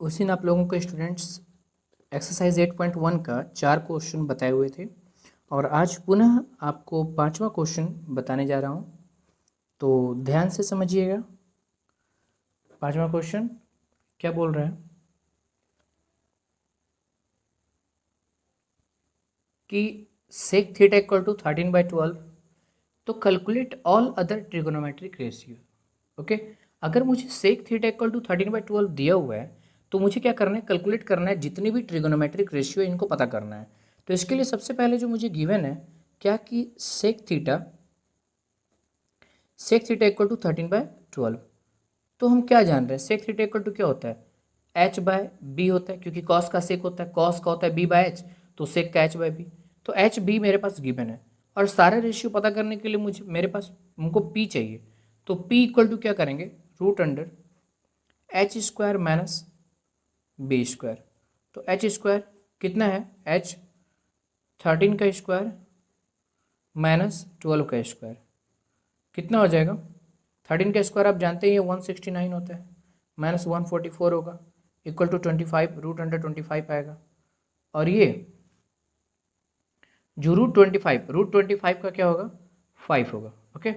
उस दिन आप लोगों को स्टूडेंट्स एक्सरसाइज 8.1 का 4 क्वेश्चन बताए हुए थे और आज पुनः आपको 5वां क्वेश्चन बताने जा रहा हूं, तो ध्यान से समझिएगा। 5वां क्वेश्चन क्या बोल रहा है कि sec थीटा इक्वल टू 13/12, तो calculate all other trigonometric ratio. Okay, अगर मुझे sec थीटा इक्वल टू 13/12 दिया हुआ है तो मुझे क्या करना है, कैलकुलेट करना है जितनी भी ट्रिगोनोमेट्रिक रेशियो है इनको पता करना है। तो इसके लिए सबसे पहले जो मुझे गिवन है क्या कि sec थीटा इक्वल टू 13/12, तो हम क्या जान रहे हैं sec थीटा इक्वल टू क्या होता है, h/b होता है, क्योंकि cos का sec होता है, cos का होता है b/h, तो sec का h/b, तो h/b मेरे पास गिवन है। और सारे रेशियो पता करने के लिए मेरे पास हमको p चाहिए, तो p इक्वल टू क्या करेंगे, √h² माइनस b²। तो h² कितना है, h 13 का स्क्वायर माइनस 12 का स्क्वायर कितना हो जाएगा, 13 का स्क्वायर आप जानते हैं 169 होता है, माइनस 144 होगा, इक्वल टू 25, √25 आएगा। और ये जो √25 का क्या होगा, 5 होगा। ओके,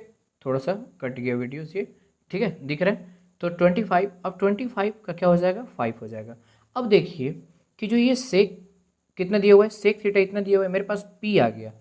थोड़ा सा कट गया वीडियो से, ठीक है, दिख रहा है। तो 25, अब 25 का क्या हो जाएगा, 5 हो जाएगा। अब देखिए कि जो ये सेक कितना दिया हुआ है, सेक थीटा इतना दिया हुआ है, मेरे पास p आ गया,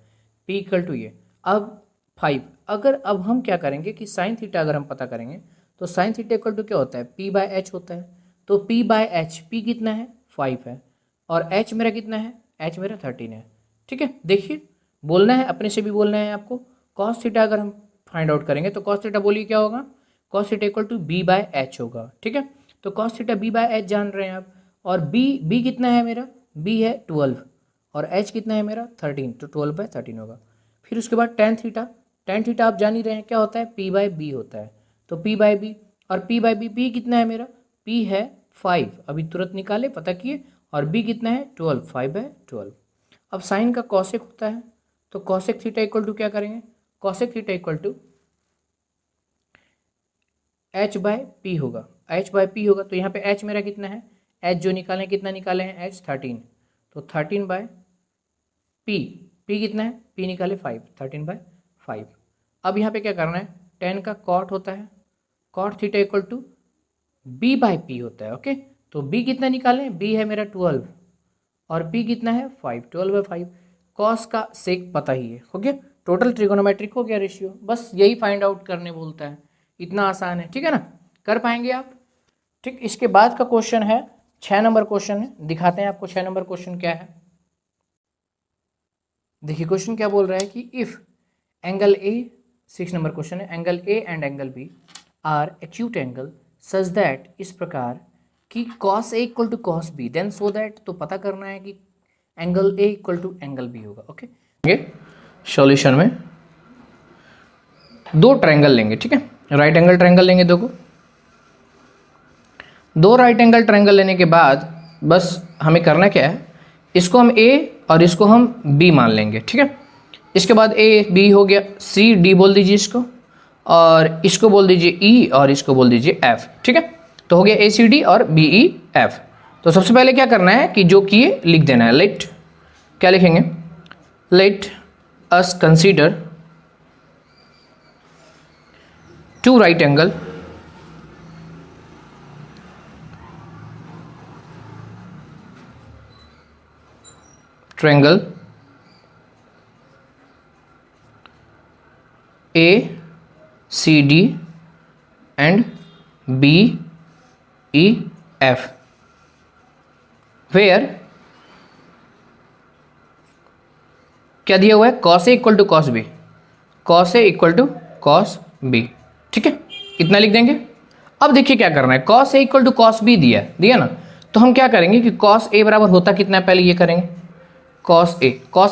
p इक्वल टू ये अब 5। अगर अब हम क्या करेंगे कि साइन थीटा अगर हम पता करेंगे तो साइन थीटा इक्वल टू क्या होता है, p/h होता है। तो p/h, p कितना है, 5 है, और h मेरा कितना है, h मेरा 13 है। ठीक है, देखिए बोलना है, अपने से भी बोलना है आपको। cos थीटा अगर हम फाइंड आउट करेंगे तो cos थीटा बोलिए क्या होगा, cos theta equal to b/h होगा। ठीक है, तो cos थीटा b/h जान रहे हैं आप, और b कितना है मेरा, b है 12 और h कितना है मेरा 13, तो 12/13 होगा। फिर उसके बाद tan थीटा आप जान ही रहे हैं क्या होता है, p/b होता है, तो p/b, और p/b p कितना है मेरा, p है 5, अभी तुरंत निकाले पता किए, और b कितना है 12, 5/12। अब साइन का कॉसेक होता है, तो कॉसेक थीटा इक्वल टू क्या करेंगे, cosec theta equal to h/p होगा, h/p होगा। तो यहाँ पे h मेरा कितना है, h जो निकाले कितना निकाले हैं, h 13, तो 13/p, p कितना है, p निकाले 5, 13/5। अब यहाँ पे क्या करना है, tan का cot होता है, cot theta equal to b/p होता है। ओके, तो b कितना निकालें, b है मेरा 12 और p कितना है 5, 12/5। cos का सेक पता ही है, हो गया, टोटल ट्रिगोनोमेट्रिक हो गया रेशियो, बस यही फाइंड आउट करने बोलता है, इतना आसान है। ठीक है ना, कर पाएंगे आप। ठीक, इसके बाद का क्वेश्चन है 6 नंबर क्वेश्चन है, दिखाते हैं आपको 6 नंबर क्वेश्चन क्या है। देखिए क्वेश्चन क्या बोल रहा है कि if angle A, 6 number question है, angle A and angle B are acute angle such that, इस प्रकार कि cos A equal to cos B, then so that, तो पता करना है कि angle A equal to angle B होगा। ओके, सॉल्यूशन में दो ट्रायंगल लेंगे, ठीक है, राइट एंगल ट्रायंगल लेंगे दो राइट एंगल ट्रायंगल लेने के बाद बस हमें करना क्या है, इसको हम A और इसको हम B मान लेंगे। ठीक है, इसके बाद A B हो गया, C D बोल दीजिए इसको, और इसको बोल दीजिए E और इसको बोल दीजिए F। ठीक है, तो हो गया ACD और BEF। तो सबसे पहले क्या करना है कि जो किए लिख देना है, लेट, क्या लिखेंगे, let us consider two right angle triangle ACD and BEF where क्या दिया हुआ है, cos A equal to cos B, cos A equal to cos B। ठीक है, इतना लिख देंगे। अब देखिए क्या करना है, cos A equal to cos B दिया ना, तो हम क्या करेंगे कि cos A बराबर होता कितना है, पहले ये करेंगे, cos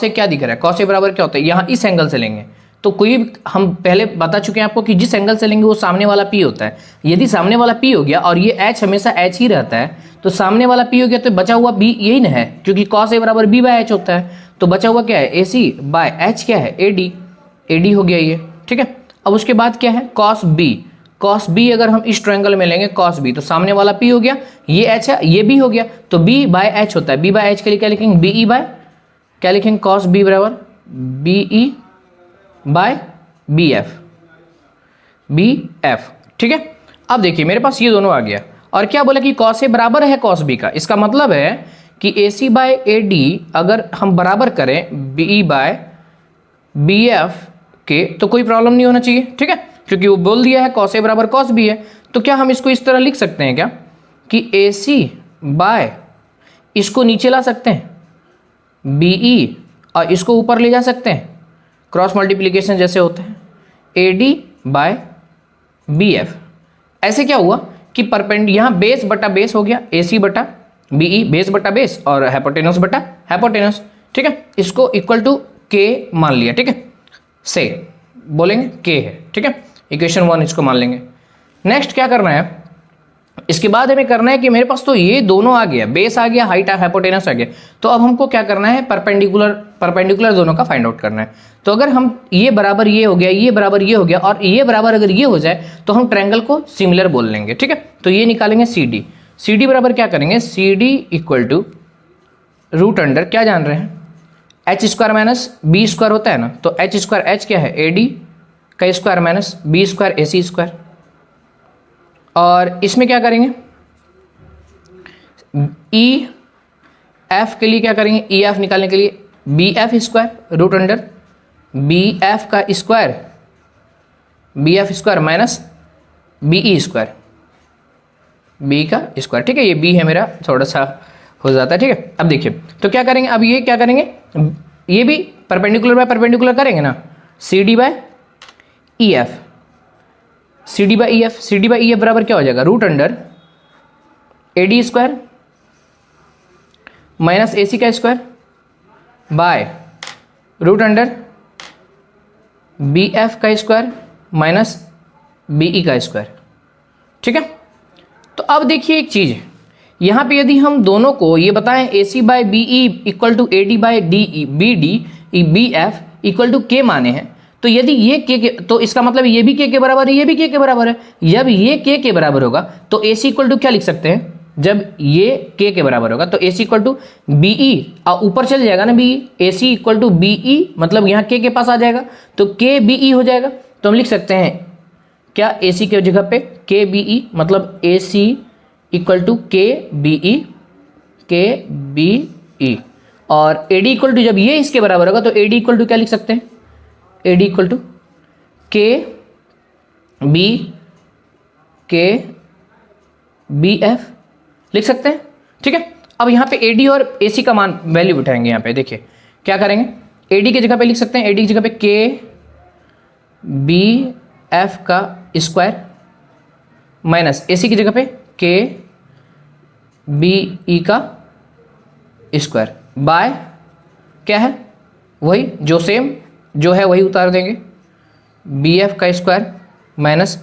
A क्या दिख रहा है, cos A बराबर क्या होता है, यहाँ इस एंगल से लेंगे, तो कोई हम पहले बता चुके हैं आपको कि जिस एंगल से लेंगे वो सामने वाला P होता है। यदि सामने वाला P हो गया और ये H हमेशा H ही रहता है, तो सामने वाला P हो गया तो बचा हुआ B यही ना है, क्योंकि cos A बराबर B/H होता है, तो बचा हुआ क्या है, AC/H क्या है, AD हो गया ये। ठीक है, अब उसके बाद क्या है, cos B कॉस बी अगर हम इस ट्रायंगल में लेंगे कॉस बी, तो सामने वाला पी हो गया, ये एच है, ये बी हो गया, तो बी बाय एच होता है। बी बाय एच के लिए क्या लिखेंगे, बी ई बाय, क्या लिखेंगे, कॉस बी बराबर B E by B F, B F. ठीक है, अब देखिए मेरे पास ये दोनों आ गया, और क्या बोला कि कॉस ए बराबर है कॉस बी का। इसका मतलब है कि ए सी बाय ए डी अगर हम बराबर करें B E by B F के, तो कोई प्रॉब्लम नहीं होना चाहिए। ठीक है, क्योंकि वो बोल दिया है कॉस ए बराबर कॉस बी है। तो क्या हम इसको इस तरह लिख सकते हैं क्या कि ए सी बाय, इसको नीचे ला सकते हैं बी ई, और इसको ऊपर ले जा सकते हैं, क्रॉस मल्टीप्लिकेशन जैसे होते हैं, A D by B F. ऐसे क्या हुआ कि यहाँ बेस बटा बेस हो गया, ए सी बटा बी ई, बेस बटा बेस, और हाइपोटेनस बटा हाइपोटेनस। ठीक है, इसको इक्वल टू के मान लिया। ठीक है, से बोलेंगे के है। ठीक है, इक्वेशन 1 इसको मान लेंगे। नेक्स्ट क्या करना है, इसके बाद हमें करना है कि मेरे पास तो ये दोनों आ गया, बेस आ गया, हाइट हाइपोटेनस आ गया, तो अब हमको क्या करना है, परपेंडिकुलर दोनों का फाइंड आउट करना है। तो अगर हम ये बराबर ये हो गया, ये बराबर ये हो गया, और ये बराबर अगर ये हो जाए तो हम ट्रायंगल को सिमिलर बोल लेंगे। ठीक है, तो ये निकालेंगे सी डी। सी डी बराबर क्या करेंगे, C D equal to root under, क्या जान रहे हैं, H square minus B square होता है ना, तो एच स्क्वायर, एच क्या है, ए डी का square minus B square A C square. और इसमें क्या करेंगे, ई एफ के लिए क्या करेंगे, ई एफ निकालने के लिए B F square root under B F का square, B F square minus B E square, B का स्क्वायर। ठीक है, ये बी है मेरा, थोड़ा सा हो जाता है। ठीक है, अब देखिए तो क्या करेंगे, अब ये क्या करेंगे, ये भी परपेंडिकुलर बाय परपेंडिकुलर करेंगे ना, C D by E F, C D by E F, C D by E F बराबर क्या हो जाएगा, root under A D square minus A C का square by root under B F का square minus B E का square. ठीक है, तो अब देखिए एक चीज़, यहाँ पे यदि हम दोनों को ये बताएं A C by B E equal to A D by D E, B D B F equal to के माने हैं, तो यदि ये के तो इसका मतलब ये भी के बराबर है, ये भी के बराबर है। जब ये के बराबर होगा तो ए सी इक्वल टू क्या लिख सकते हैं, जब ये के बराबर होगा तो A C equal to B E, ऊपर चल जाएगा ना B E, A C equal to B E, मतलब यहाँ के पास आ जाएगा तो के बी ई हो जाएगा। तो हम लिख सकते हैं क्या, ए सी के जगह पे के बी ई, मतलब ए सी इक्वल टू के बी ई, और ए डी इक्वल टू जब ये इसके बराबर होगा तो ए डी इक्वल टू क्या लिख सकते हैं, ए डी इक्वल टू के बी एफ लिख सकते हैं। ठीक है, अब यहाँ पे ए डी और ए सी का मान वैल्यू उठाएंगे। यहाँ पे देखिए क्या करेंगे, ए डी की जगह पे लिख सकते हैं, ए डी की जगह पे के बी एफ का स्क्वायर माइनस ए सी की जगह पे के बी ई का स्क्वायर बाय क्या है, वही जो सेम जो है वही उतार देंगे, बी एफ का स्क्वायर माइनस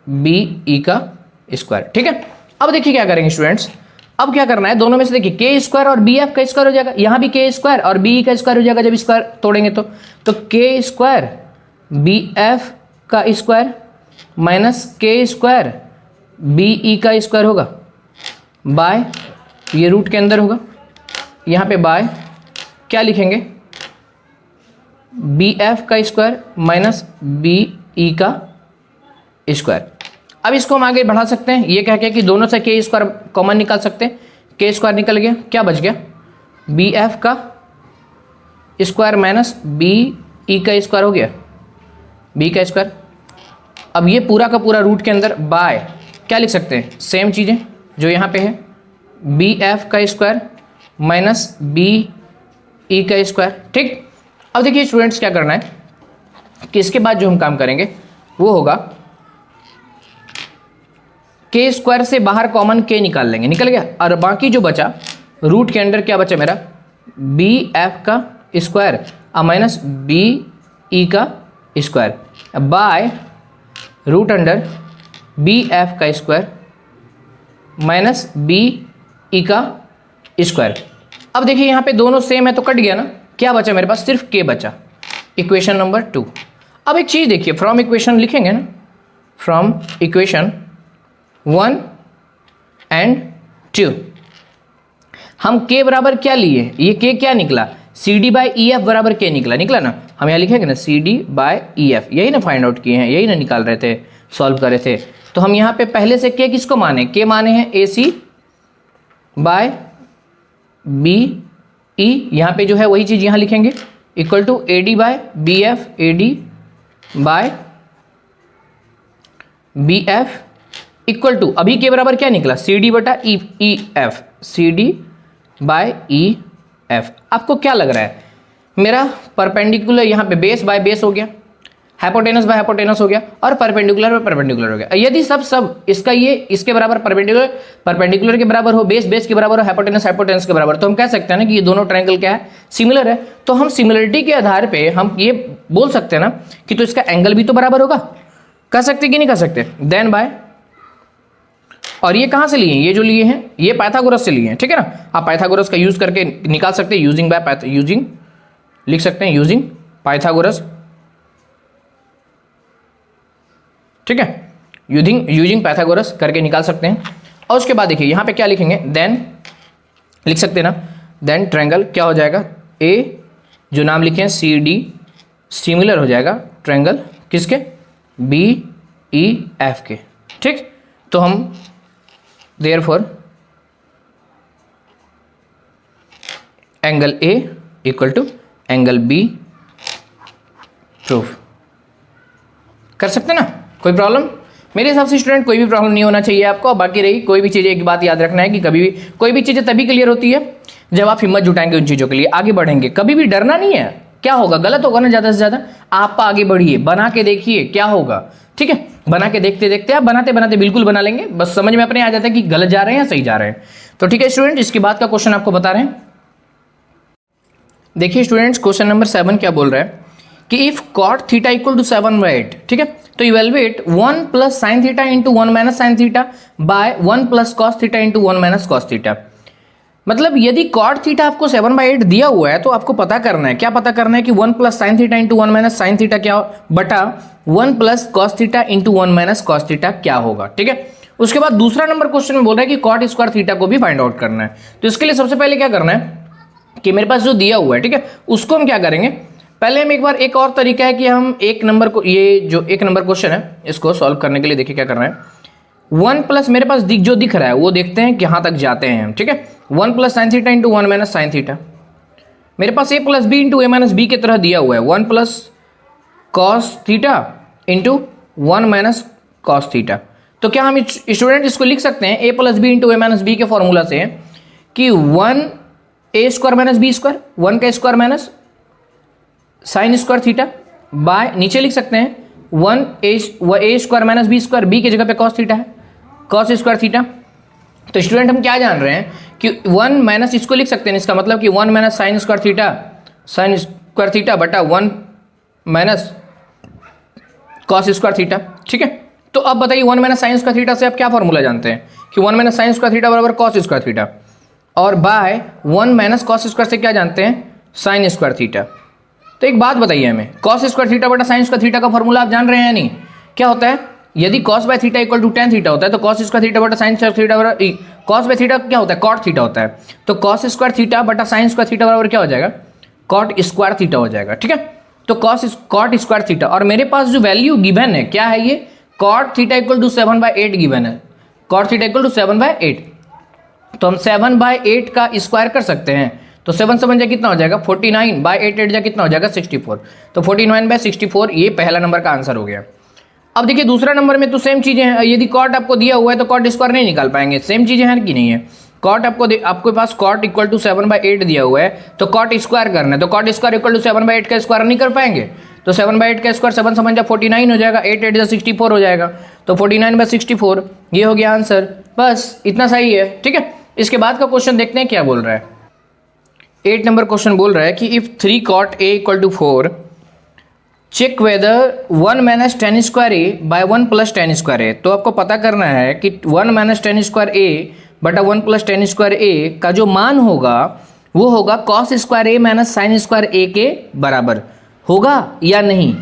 बी ई का स्क्वायर। ठीक है, अब देखिए क्या करेंगे स्टूडेंट्स, अब क्या करना है, दोनों में से देखिए के स्क्वायर और बी एफ का स्क्वायर हो जाएगा, यहाँ भी के स्क्वायर और बी ई का स्क्वायर हो जाएगा जब स्क्वायर तोड़ेंगे तो के स्क्वायर बी एफ का स्क्वायर माइनस के स्क्वायर बी ई का स्क्वायर होगा बाय, ये रूट के अंदर होगा, यहाँ पे बाय क्या लिखेंगे, बी एफ का स्क्वायर माइनस बी ई का स्क्वायर। अब इसको हम आगे बढ़ा सकते हैं, ये क्या कि दोनों से के स्क्वायर कॉमन निकाल सकते हैं, के स्क्वायर निकल गया, क्या बच गया, बी एफ का स्क्वायर माइनस बी ई का स्क्वायर हो गया, बी का स्क्वायर। अब ये पूरा का पूरा रूट के अंदर बाय क्या लिख सकते हैं, सेम चीज़ें जो यहाँ पे है, बी एफ का स्क्वायर माइनस बी ई का स्क्वायर। ठीक, अब देखिए स्टूडेंट्स क्या करना है कि इसके बाद जो हम काम करेंगे वो होगा के स्क्वायर से बाहर कॉमन के निकाल लेंगे, निकल गया, और बाकी जो बचा रूट के अंदर क्या बचा मेरा, बी एफ का स्क्वायर माइनस बी ई का square by root under B F का स्क्वायर माइनस बी ई का स्क्वायर। अब देखिए यहाँ पे दोनों सेम है तो कट गया ना, क्या बचा मेरे पास, सिर्फ के बचा, इक्वेशन नंबर 2। अब एक चीज़ देखिए, फ्रॉम इक्वेशन लिखेंगे ना, फ्रॉम इक्वेशन 1 एंड 2 हम k बराबर क्या लिए, ये k क्या निकला, C D by E F बराबर k निकला ना, हम यहाँ लिखेंगे ना C D by E F, यही ना फाइंड आउट किए हैं, यही ना निकाल रहे थे, सॉल्व कर रहे थे। तो हम यहाँ पे पहले से k किसको माने, k माने हैं ए सी बाय बी ई, यहाँ पे जो है वही चीज़ यहाँ लिखेंगे, equal to A D by B F, A D by B F equal to, अभी के बराबर क्या निकला, सी डी बटा E F, C D by E F. आपको क्या लग रहा है, मेरा परपेंडिकुलर यहाँ पे बेस बाय बेस हो गया, हाइपोटेनस बाय हाइपोटेनस हो गया, और परपेंडिकुलर बाय परपेंडिकुलर हो गया। यदि सब इसका ये इसके बराबर परपेंडिकुलर के बराबर हो, बेस के बराबर हो, हाइपोटेनस के बराबर, तो हम कह सकते हैं ना कि ये दोनों ट्रायंगल क्या है, सिमिलर है। तो हम सिमिलरिटी के आधार पे हम ये बोल सकते हैं ना कि तो इसका एंगल भी तो बराबर होगा, कह सकते कि नहीं कह सकते। देन बाय, और ये कहाँ से लिए, ये जो लिए हैं ये पाइथागोरस से लिए हैं, ठीक है ना। आप पाइथागोरस का यूज करके निकाल सकते हैं, यूजिंग बाय यूजिंग लिख सकते हैं, यूजिंग पाइथागोरस, ठीक है, यूजिंग पाइथागोरस करके निकाल सकते हैं। और उसके बाद देखिए यहाँ पे क्या लिखेंगे, देन लिख सकते हैं ना, देन ट्रायंगल क्या हो जाएगा, ए जो नाम लिखे हैं सी डी सिमिलर हो जाएगा ट्रायंगल किसके, बी ई एफ के, ठीक। तो हम therefore angle A equal to angle B proof कर सकते हैं ना, कोई प्रॉब्लम। मेरे हिसाब से स्टूडेंट कोई भी प्रॉब्लम नहीं होना चाहिए आपको। और बाकी रही कोई भी चीज़, एक बात याद रखना है कि कभी भी कोई भी चीज़ें तभी क्लियर होती है जब आप हिम्मत जुटाएंगे उन चीज़ों के लिए, आगे बढ़ेंगे। कभी भी डरना नहीं है, क्या होगा गलत होगा ना ज़्यादा से ज़्यादा, आप आगे बढ़िए, बना के देखिए क्या होगा, ठीक है। बना के देखते देखते आप बनाते बनाते बिल्कुल बना लेंगे, बस समझ में अपने आ जाता है कि गलत जा रहे हैं या सही जा रहे हैं। तो ठीक है स्टूडेंट, इसके बाद का क्वेश्चन आपको बता रहे हैं। देखिए स्टूडेंट्स, क्वेश्चन नंबर 7 क्या बोल रहा है कि if cot theta equal to 7/8, ठीक है, तो evaluate 1 plus sine theta into 1 minus sine theta by 1 plus cos theta into 1 minus cos theta. मतलब यदि कॉट थीटा आपको 7/8 दिया हुआ है तो आपको पता करना है, क्या पता करना है कि 1 plus sine theta into 1 minus sine theta क्या बटा 1 plus cos theta into 1 minus cos theta क्या होगा, ठीक है। उसके बाद दूसरा नंबर क्वेश्चन में बोल रहा है कि कॉट स्क्वायर थीटा को भी फाइंड आउट करना है। तो इसके लिए सबसे पहले क्या करना है कि मेरे पास जो दिया हुआ है, ठीक है, उसको हम क्या करेंगे, पहले हम एक बार, एक और तरीका है कि हम एक नंबर को, ये जो एक नंबर क्वेश्चन है इसको सॉल्व करने के लिए देखिए क्या करना है, 1 प्लस मेरे पास जो दिख रहा है वो देखते हैं कि यहाँ तक जाते हैं हम, ठीक है। 1 plus sine theta into 1 minus sine theta, मेरे पास ए प्लस बी इंटू ए माइनस बी की तरह दिया हुआ है, 1 plus cos theta into 1 minus cos theta. तो क्या हम स्टूडेंट इसको लिख सकते हैं ए प्लस बी इंटू ए माइनस बी के फॉर्मूला से कि 1 A square minus B square, 1 का square minus sign square theta by, नीचे लिख सकते हैं 1 A square minus B square, B की जगह पे कॉस थीटा है, कॉस स्क्वायर थीटा। तो स्टूडेंट हम क्या जान रहे हैं कि 1 माइनस इसको लिख सकते हैं, इसका मतलब कि 1 माइनस साइन स्क्वायर थीटा बटा 1 माइनस कॉस स्क्वायर थीटा, ठीक है। तो अब बताइए 1 माइनस साइन स्क्वायर थीटा से आप क्या फॉर्मूला जानते हैं कि 1 माइनस साइन स्क्वायर थीटा बराबर कॉस स्क्वायर थीटा, और बाय 1 माइनस कॉस स्क्वायर से क्या जानते हैं, साइन स्क्वायर थीटा। तो एक बात बताइए हमें, कॉस स्क्वायर थीटा बटा साइन स्क्वायर थीटा का फॉर्मूला आप जान रहे हैं या नहीं, क्या होता है, यदि cos by theta equal to tan theta होता है तो कॉस स्क्वायर थीटा बटा साइन स्क्वायर थीटा बराबर, कॉस बाय थीटा क्या होता है, कॉट थीटा होता है, तो कॉस स्क्वायर थीटा बटा साइन स्क्वायर थीटा बराबर क्या हो जाएगा, कॉट स्क्वायर थीटा हो जाएगा, ठीक है। तो कॉट स्क्वायर थीटा, और मेरे पास जो वैल्यू गिवन है क्या है, ये cot theta equal to 7/8 given है, कॉट थीटा इक्वल टू 7/8, तो हम 7/8 का स्क्वायर कर सकते हैं, तो 7 से बन जाए कितना हो जाएगा 49, बाय 8 जा कितना हो जाएगा 64, तो 49/64 ये पहला नंबर का आंसर हो गया। अब देखिए दूसरा नंबर में तो सेम चीज़ें हैं, यदि कॉट आपको दिया हुआ है तो कॉट स्क्वायर नहीं निकाल पाएंगे, सेम चीज़ें हैं कि नहीं है। कॉट आपके पास कॉट इक्वल टू 7/8 दिया हुआ है तो कॉट स्क्वायर करना है, तो कॉट स्क्वायर इक्वल टू 7/8 का स्क्वायर नहीं कर पाएंगे, तो 7/8 का स्क्वायर 7 समझ जा 49 हो जाएगा, 8 जा 64 हो जाएगा, तो 49/64 ये हो गया आंसर, बस इतना सही है, ठीक है। इसके बाद का क्वेश्चन देखते हैं क्या बोल रहा है। 8 नंबर क्वेश्चन बोल रहा है कि if 3 cot a equal to 4 check whether 1 minus tan square A by 1 plus tan square A. तो आपको पता करना है कि 1 माइनस tan स्क्वायर ए बटा 1 प्लस tan स्क्वायर ए का जो मान होगा वो होगा कॉस स्क्वायर ए माइनस साइन स्क्वायर ए के बराबर होगा या नहीं,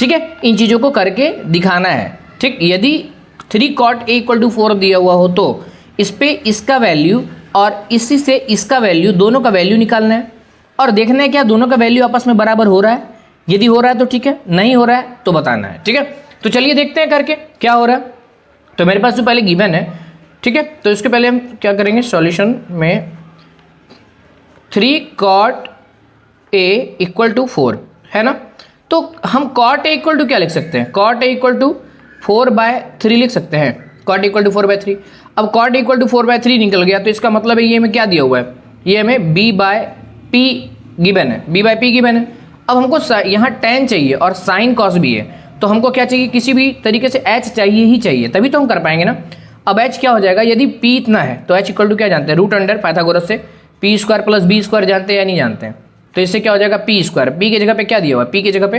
ठीक है। इन चीज़ों को करके दिखाना है, ठीक, यदि 3 cot A = 4 दिया हुआ हो तो इस पे इसका वैल्यू और इसी से इसका वैल्यू, दोनों का वैल्यू निकालना है और देखना है क्या दोनों का वैल्यू आपस में बराबर हो रहा है। यदि हो रहा है तो ठीक है, नहीं हो रहा है तो बताना है। ठीक है, तो चलिए देखते हैं करके क्या हो रहा है। तो मेरे पास तो पहले गिवन है, ठीक है, तो इसके पहले हम क्या करेंगे, सॉल्यूशन में 3 cot A = 4 है ना, तो हम cot A = क्या लिख सकते हैं, cot A = 4/3 लिख सकते हैं, cot A = 4/3। अब cot A = 4/3 निकल गया तो इसका मतलब है ये हमें क्या दिया हुआ है, ये हमें B/P गिवन है, B/P गिवन है। अब हमको यहाँ tan चाहिए और sin cos भी है, तो हमको क्या चाहिए, किसी भी तरीके से h चाहिए ही चाहिए, तभी तो हम कर पाएंगे ना। अब h क्या हो जाएगा, यदि p इतना है तो h = क्या जानते हैं, √अंडर पाइथागोरस से p² + b² जानते हैं या नहीं जानते हैं। तो इससे क्या हो जाएगा, p², p की जगह पे क्या दिया हुआ है, p की जगह पे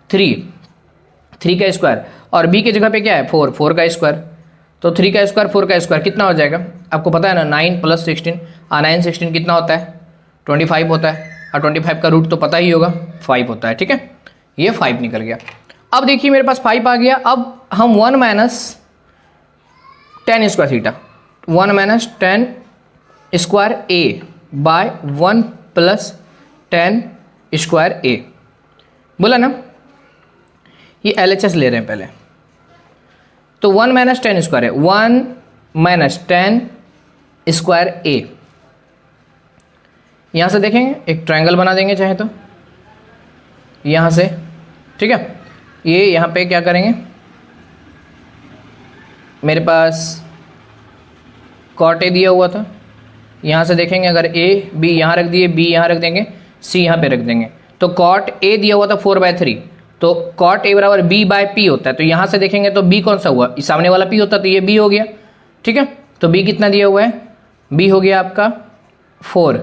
3 का स्क्वायर और b की जगह पे क्या है 4 का स्क्वायर, तो 3 का स्क्वायर 4 का स्क्वायर कितना हो जाएगा, आपको पता है ना, 9 + 16 9 16 कितना होता है, 25 होता है, और 25 का रूट तो पता ही होगा 5 होता है। ठीक है, ये 5 निकल गया। अब देखिए मेरे पास 5 आ गया। अब हम 1 - tan² theta, 1 - tan² A/1 + tan² A बोला ना, ये LHS ले रहे हैं पहले, तो 1 - tan² है, 1 - tan² A। यहाँ से देखेंगे एक ट्रायंगल बना देंगे चाहे तो, यहाँ से, ठीक है, ये यहाँ पे क्या करेंगे, मेरे पास cot A दिया हुआ था, यहाँ से देखेंगे अगर A B यहाँ रख दिए, B यहाँ रख देंगे, C यहाँ पे रख देंगे, तो cot A दिया हुआ था 4/3, तो cot A = B/P होता है। तो यहाँ से देखेंगे तो B कौन सा हुआ, इस सामने वाला P होता तो ये B हो गया। ठीक है, तो B कितना दिया हुआ है, B हो गया आपका 4,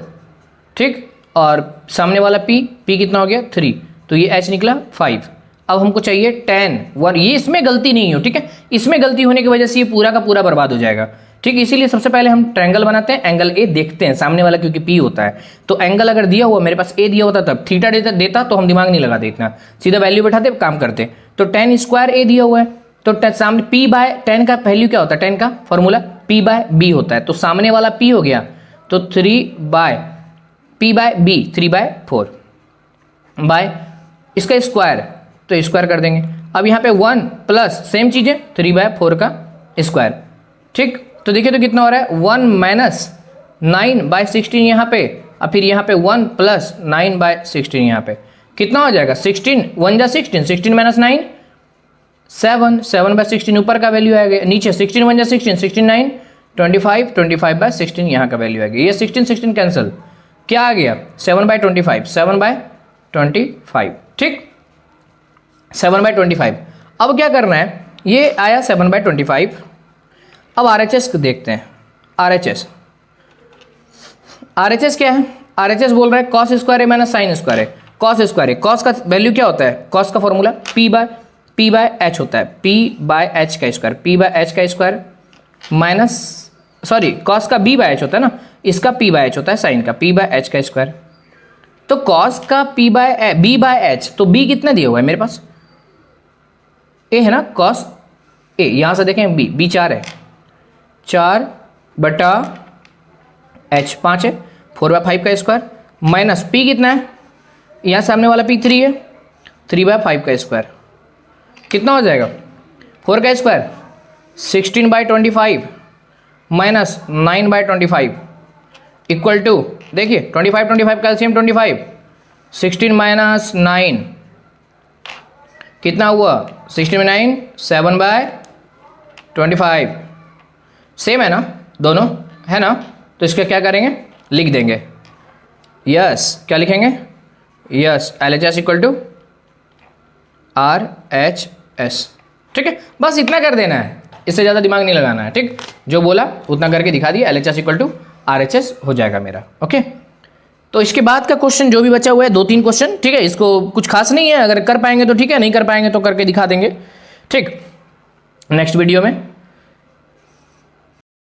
ठीक, और सामने वाला P कितना हो गया 3, तो ये H निकला 5। अब हमको चाहिए tan 1, ये इसमें गलती नहीं हो, ठीक है, इसमें गलती होने की वजह से ये पूरा का पूरा बर्बाद हो जाएगा। ठीक, इसीलिए सबसे पहले हम ट्रायंगल बनाते हैं, एंगल A देखते हैं, सामने वाला क्योंकि P होता है, तो एंगल अगर दिया हुआ, मेरे पास A दिया होता तब थीटा देता तो हम दिमाग नहीं लगाते इतना, सीधा वैल्यू बैठाते काम करते। तो tan² A दिया हुआ है, तो सामने P/tan का वैल्यू क्या होता है, tan का फॉर्मूला P/B होता है, तो सामने वाला P हो गया, तो 3/P/B 3/4 बाय इसका स्क्वायर, तो स्क्वायर कर देंगे। अब यहाँ पे 1 प्लस सेम चीज़ है 3/4 का स्क्वायर। ठीक, तो देखिए तो कितना हो रहा है, 1 - 9/16 यहाँ पे, और फिर यहाँ पे 1 + 9/16 यहाँ पे कितना हो जाएगा, 16 1 जा 16, 16 - 9 7, 7/16 ऊपर का वैल्यू आएगा, नीचे 16 1 जा 16, 16 9 25, 25/16 यहाँ का वैल्यू आएगा। ये 16 16 कैंसिल, क्या आ गया 7/25, 7/25। ठीक, 7/25। अब क्या करना है, ये आया 7/25। अब RHS देखते हैं, RHS क्या है, RHS बोल रहा है cos² A - sin² है, cos का वैल्यू क्या होता है, cos का फॉर्मूला P/H होता है, P/H का स्क्वायर, P/H का स्क्वायर माइनस, सॉरी cos का B/H होता है ना, इसका P/H होता है, sin का P/H का स्क्वायर। तो cos का B/H, तो B कितना दिया हुआ है मेरे पास, A है ना, cos A, यहाँ से देखें B 4 है, 4/H 5 है, 4/5 का स्क्वायर माइनस P कितना है, यहाँ सामने वाला P 3 है, 3/5 का स्क्वायर कितना हो जाएगा, 4 का स्क्वायर 16/25 माइनस 9/25 इक्वल टू, देखिए 25 कैल्शियम 25, 16 - 9 कितना हुआ, 16 में 9 7/25, सेम है ना दोनों, है ना, तो इसका क्या करेंगे, लिख देंगे, यस क्या लिखेंगे, यस LHS = RHS। ठीक है, बस इतना कर देना है, इससे ज़्यादा दिमाग नहीं लगाना है। ठीक, जो बोला उतना करके दिखा दिया, LHS = RHS हो जाएगा मेरा। ओके, तो इसके बाद का क्वेश्चन जो भी बचा हुआ है 2-3 क्वेश्चन, ठीक है, इसको कुछ खास नहीं है, अगर कर पाएंगे तो ठीक है, नहीं कर पाएंगे तो करके दिखा देंगे। ठीक, नेक्स्ट वीडियो में